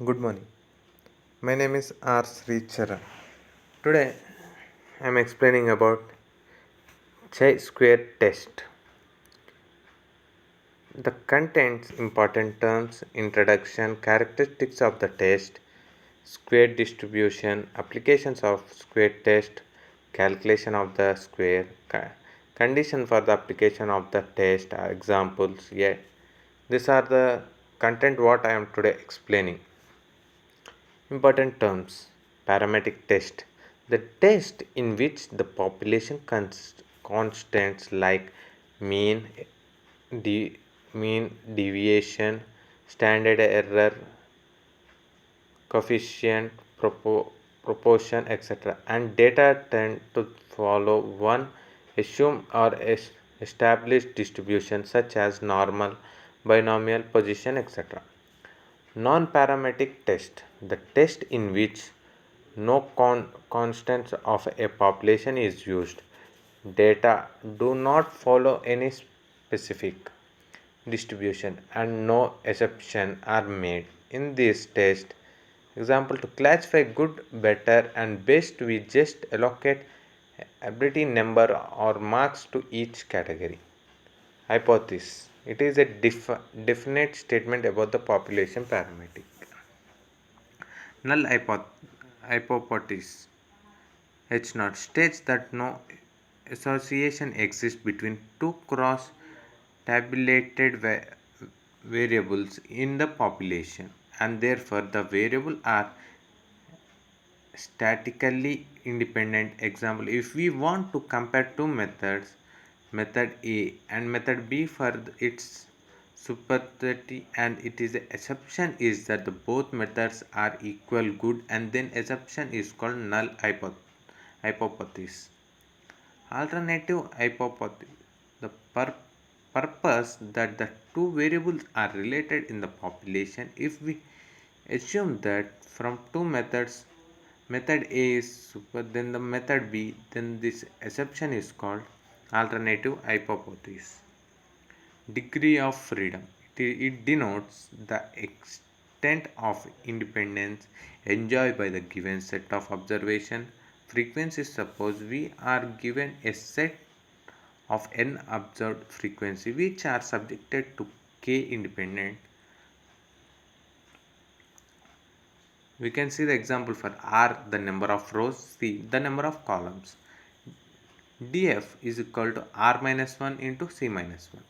Good morning. My name is R. Sricharan. Today I am explaining about chi-square test. The contents, important terms, introduction, characteristics of the test, square distribution, applications of square test, calculation of the square, condition for the application of the test, examples. Yeah, these are the content what I am today explaining. Important terms. Parametric test. The test in which the population constants like mean, mean deviation, standard error, coefficient, proportion, etc. and data tend to follow one assumed or established distribution such as normal, binomial, position, etc. Non-parametric test, the test in which no constants of a population is used. Data do not follow any specific distribution and no exception are made. In this test, example to classify good, better and best we just allocate ability number or marks to each category. Hypothesis. It is a definite statement about the population parametric. Null hypothesis H naught states that no association exists between two cross tabulated variables in the population and therefore the variables are statically independent. Example, if we want to compare two methods, method A and method B for its superiority, and it is the assumption is that the both methods are equal good, and then assumption is called null hypothesis. Alternative hypothesis, the purpose that the two variables are related in the population. If we assume that from two methods, method A is super, then the method B, then this assumption is called alternative hypothesis. Degree of freedom. It denotes the extent of independence enjoyed by the given set of observation frequencies. Suppose we are given a set of n observed frequency which are subjected to k independent. We can see the example for R, the number of rows, C, the number of columns. df is equal to R minus 1 into C minus 1.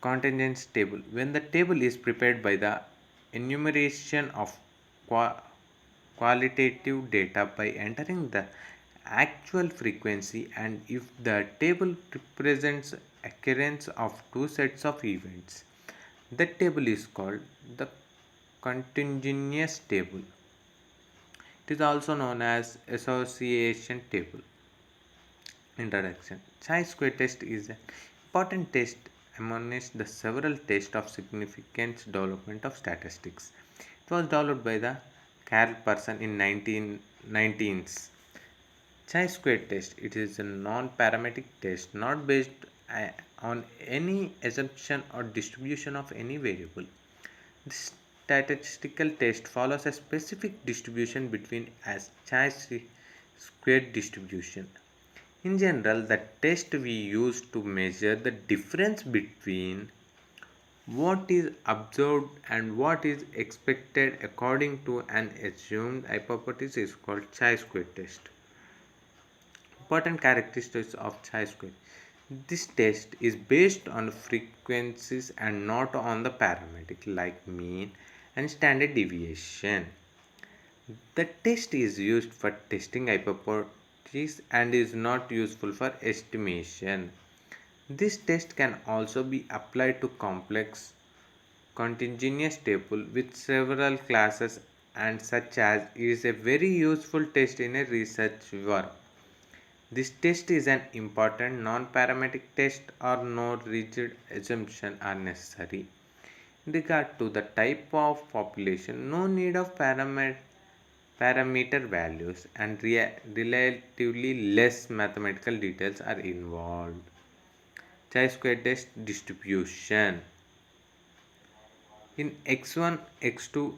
Contingents table. When the table is prepared by the enumeration of qualitative data by entering the actual frequency, and if the table represents occurrence of two sets of events, that table is called the continuous table. It is also known as association table. Introduction. Chi-square test is an important test amongst the several tests of significance development of statistics. It was developed by the Carl Person in 1919s. Chi-square test. It is a non-parametric test not based on any assumption or distribution of any variable. This statistical test follows a specific distribution between as chi-square distribution. In general, the test we use to measure the difference between what is observed and what is expected according to an assumed hypothesis is called chi-square test. Important characteristics of chi-square. This test is based on frequencies and not on the parametric like mean and standard deviation. The test is used for testing hypotheses and is not useful for estimation. This test can also be applied to complex continuous table with several classes and such as it is a very useful test in a research work. This test is an important non-parametric test or no rigid assumption are necessary. In regard to the type of population, no need of parameter values and relatively less mathematical details are involved. Chi-square test distribution. In x1, x2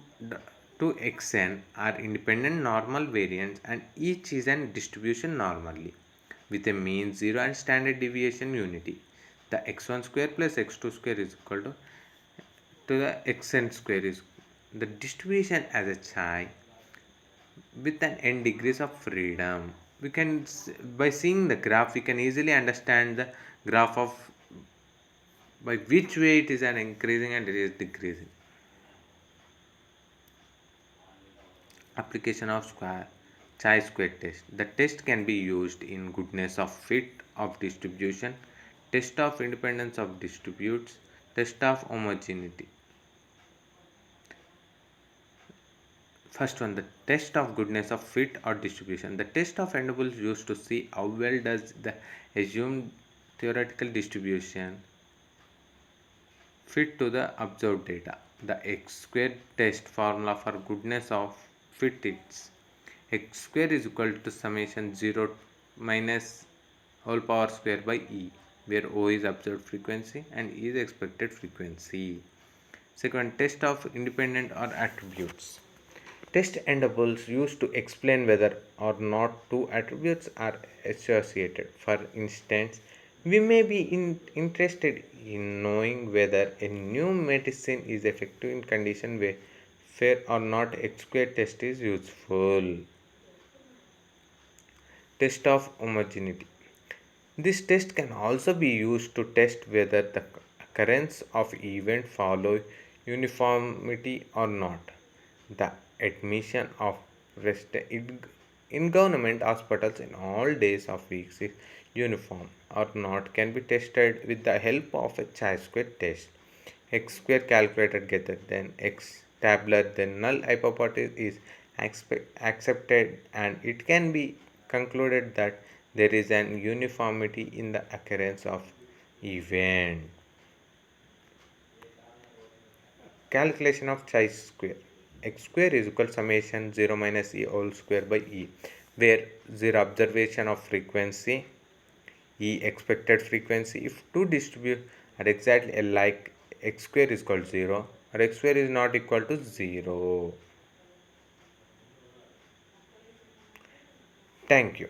to xn are independent normal variants and each is an distribution normally with a mean 0 and standard deviation unity. The x1 square plus x2 square is equal to the xn square is the distribution as a chi with an n degrees of freedom. We can by seeing the graph we can easily understand the graph of by which way it is an increasing and it is decreasing. Application of square chi-square test. The test can be used in goodness of fit of distribution, test of independence of distributes, test of homogeneity. First one, the test of goodness of fit or distribution. The test of endables used to see how well does the assumed theoretical distribution fit to the observed data. The x square test formula for goodness of fit is x square is equal to summation 0 minus whole power square by e, where O is observed frequency and E is expected frequency. Second, test of independent or attributes. Test endables used to explain whether or not two attributes are associated. For instance, we may be interested in knowing whether a new medicine is effective in condition where fair or not X square test is useful. Test of homogeneity. This test can also be used to test whether the occurrence of event follow uniformity or not. The admission of rest in government hospitals in all days of weeks is uniform or not can be tested with the help of a chi-square test. X square calculated greater than x tabular then null hypothesis is accepted and it can be concluded that there is an uniformity in the occurrence of event. Calculation of chi square. X square is equal to summation 0 minus e whole square by e, where 0 observation of frequency, e expected frequency. If two distribute are exactly alike, x square is equal to 0 or x square is not equal to 0. Thank you.